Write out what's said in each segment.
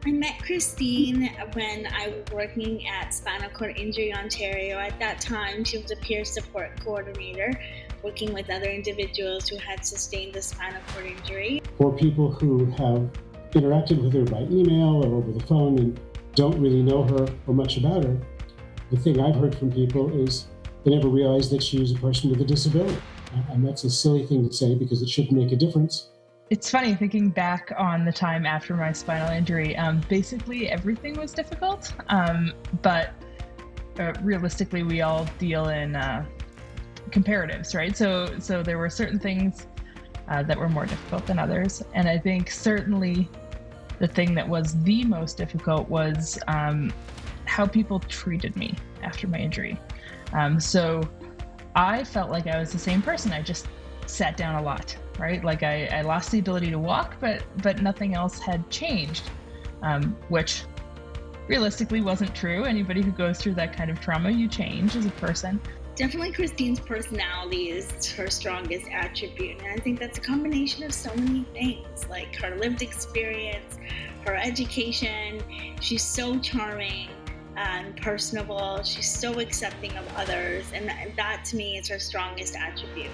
I met Christine when I was working at Spinal Cord Injury Ontario. At that time, she was a peer support coordinator, working with other individuals who had sustained a spinal cord injury. For people who have interacted with her by email or over the phone and don't really know her or much about her, the thing I've heard from people is they never realized that she was a person with a disability. And that's a silly thing to say because it shouldn't make a difference. It's funny thinking back on the time after my spinal injury. Basically, everything was difficult, but realistically, we all deal in comparatives, right? So there were certain things that were more difficult than others, and I think certainly the thing that was the most difficult was how people treated me after my injury. So I felt like I was the same person. I just sat down a lot, right? Like I lost the ability to walk, but nothing else had changed, which realistically wasn't true. Anybody who goes through that kind of trauma, you change as a person. Definitely Christine's personality is her strongest attribute. And I think that's a combination of so many things, like her lived experience, her education. She's so charming and personable. She's so accepting of others. And that to me is her strongest attribute.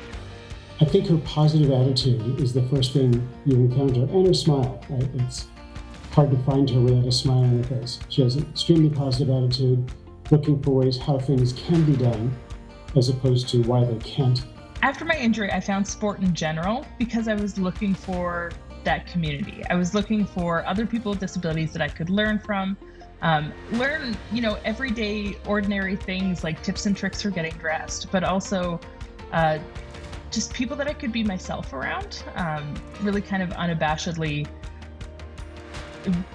I think her positive attitude is the first thing you encounter, and her smile. Right? It's hard to find her without a smile on her face. She has an extremely positive attitude, looking for ways how things can be done, as opposed to why they can't. After my injury, I found sport in general because I was looking for that community. I was looking for other people with disabilities that I could learn from, learn, everyday, ordinary things like tips and tricks for getting dressed, but also just people that I could be myself around, really kind of unabashedly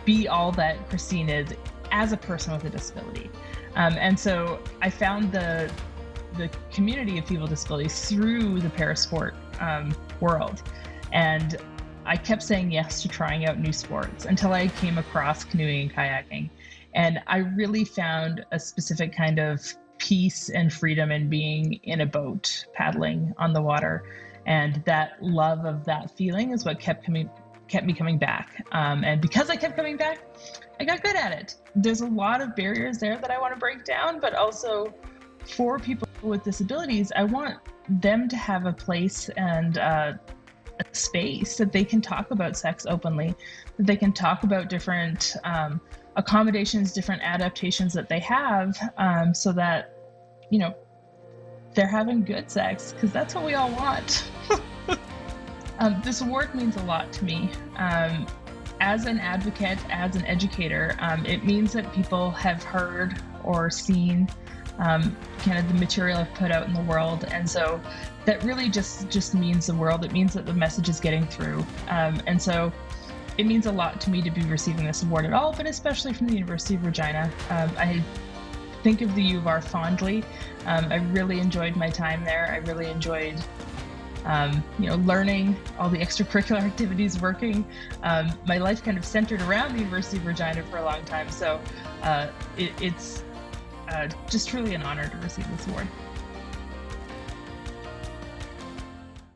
be all that Christine is as a person with a disability. And so I found the community of people with disabilities through the parasport world. And I kept saying yes to trying out new sports until I came across canoeing and kayaking. And I really found a specific kind of peace and freedom in being in a boat, paddling on the water. And that love of that feeling is what kept me coming back. And because I kept coming back, I got good at it. There's a lot of barriers there that I want to break down, but also for people with disabilities, I want them to have a place and a space that they can talk about sex openly, that they can talk about different accommodations, different adaptations that they have, so that, they're having good sex, because that's what we all want. This award means a lot to me. As an advocate, as an educator, it means that people have heard or seen kind of the material I've put out in the world. And so that really just means the world. It means that the message is getting through. And so it means a lot to me to be receiving this award at all, but especially from the University of Regina. I think of the U of R fondly. I really enjoyed my time there. I really enjoyed learning all the extracurricular activities, working. My life kind of centered around the University of Regina for a long time. So it's just truly an honor to receive this award.